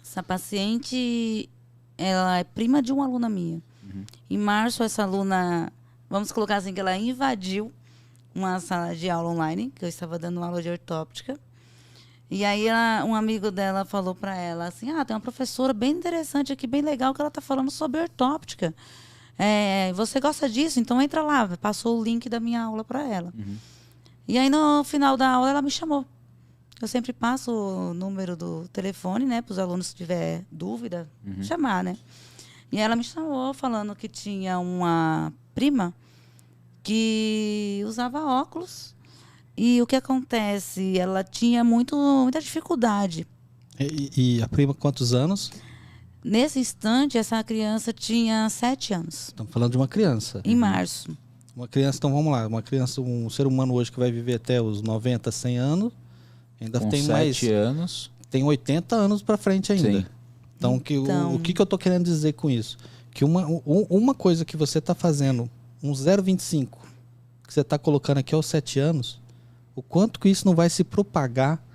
Essa paciente, ela é prima de uma aluna minha. Em março, essa aluna, vamos colocar assim, que ela invadiu uma sala de aula online, que eu estava dando aula de ortóptica. E aí, um amigo dela falou para ela assim, tem uma professora bem interessante aqui, bem legal, que ela está falando sobre ortóptica. Você gosta disso? Então entra lá. Passou o link da minha aula para ela. E aí, no final da aula, ela me chamou. Eu sempre passo o número do telefone, né, para os alunos, se tiver dúvida, chamar, né? E ela me chamou falando que tinha uma prima que usava óculos. E o que acontece? Ela tinha muita dificuldade. E a prima, quantos anos? Nesse instante, essa criança tinha 7 anos. Estamos falando de uma criança. Em março. Uma criança, então vamos lá. Uma criança, um ser humano hoje que vai viver até os 90, 100 anos. Ainda Com tem 7 anos. Tem 80 anos para frente ainda. Sim. Então, o que eu estou querendo dizer com isso? Que uma coisa que você está fazendo, um 0,25, que você está colocando aqui aos 7 anos, o quanto que isso não vai se propagar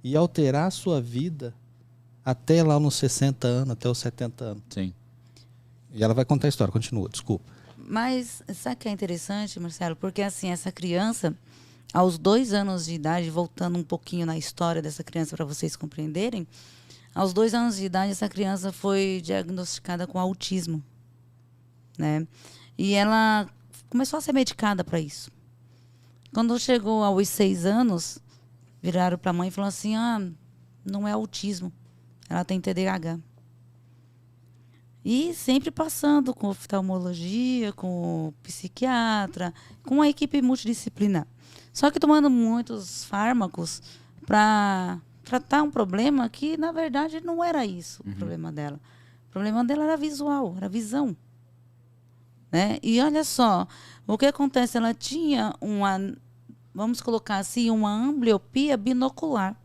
e alterar a sua vida até lá nos 60 anos, até os 70 anos. Sim. E ela vai contar a história, continua, desculpa. Mas sabe o que é interessante, Marcelo? Porque assim, essa criança, aos 2 anos de idade, voltando um pouquinho na história dessa criança para vocês compreenderem, aos 2 anos de idade, essa criança foi diagnosticada com autismo, né? E ela começou a ser medicada para isso. Quando chegou aos 6 anos, viraram para a mãe e falaram assim, não é autismo, ela tem TDAH. E sempre passando com oftalmologia, com psiquiatra, com a equipe multidisciplinar. Só que tomando muitos fármacos para tratar um problema que, na verdade, não era isso o problema dela. O problema dela era visual, era visão. Né? E olha só, o que acontece? Ela tinha vamos colocar assim, uma ambliopia binocular.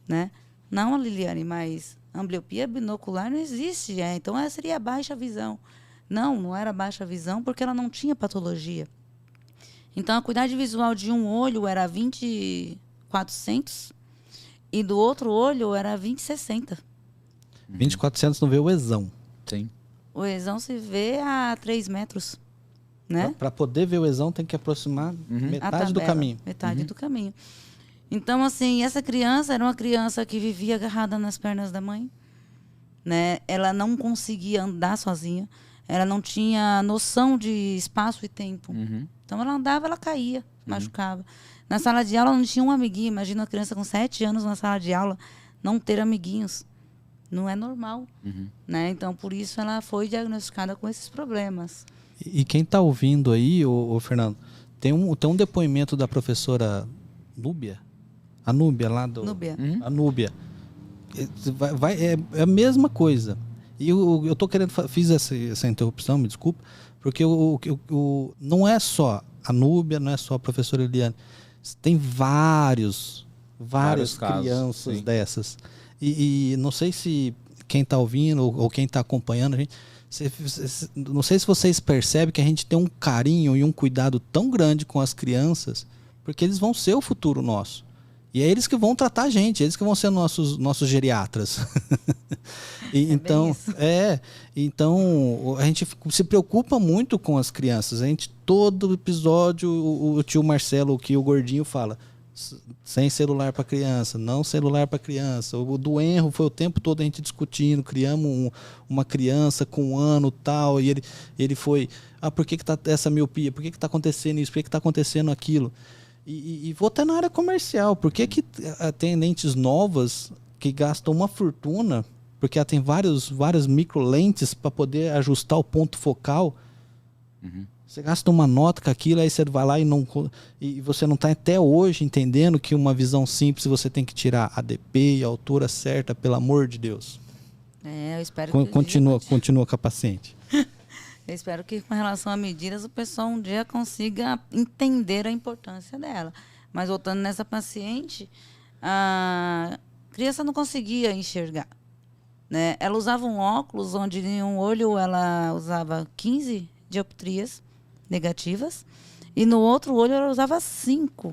Né? Não a Liliane, mas ambliopia binocular não existe. Então, essa seria a baixa visão. Não era baixa visão porque ela não tinha patologia. Então, a acuidade visual de um olho era 20/400 e do outro olho era 20/60. 20/400 não vê o exão. Sim. O exão se vê a 3 metros. Né? Para poder ver o exão tem que aproximar metade do caminho. Metade do caminho. Então, assim, essa criança era uma criança que vivia agarrada nas pernas da mãe. Né? Ela não conseguia andar sozinha. Ela não tinha noção de espaço e tempo. Então, ela andava, ela caía, machucava. Na sala de aula não tinha um amiguinho. Imagina uma criança com 7 anos na sala de aula não ter amiguinhos. Não é normal. Né? Então, por isso, ela foi diagnosticada com esses problemas. E quem está ouvindo aí, ô Fernando, tem um depoimento da professora Núbia. A Núbia lá do... Núbia. A Núbia. É a mesma coisa. E eu tô querendo... Fiz essa interrupção, me desculpa, porque não é só a Núbia, não é só a professora Eliane. Tem várias crianças casos, dessas. E não sei se quem está ouvindo ou quem está acompanhando a gente... Não sei se vocês percebem que a gente tem um carinho e um cuidado tão grande com as crianças, porque eles vão ser o futuro nosso. E é eles que vão tratar a gente, eles que vão ser nossos geriatras. Então a gente se preocupa muito com as crianças. Todo episódio, o tio Marcelo, que o gordinho fala, sem celular para criança, não celular para criança. O do Enro foi o tempo todo a gente discutindo, criamos uma criança com 1 ano tal, e ele foi, por que tá essa miopia? Por que tá acontecendo isso? Por que tá acontecendo aquilo? E vou até na área comercial. Por que tem lentes novas que gastam uma fortuna? Porque ela tem várias micro lentes para poder ajustar o ponto focal. Você gasta uma nota com aquilo, aí você vai lá e você não está até hoje entendendo que uma visão simples você tem que tirar a DP e a altura certa, pelo amor de Deus. Eu espero que... Continua com a paciente. Eu espero que, com relação a medidas, o pessoal um dia consiga entender a importância dela. Mas, voltando nessa paciente, a criança não conseguia enxergar. Né? Ela usava um óculos onde em um olho ela usava 15 dioptrias negativas e no outro olho ela usava 5.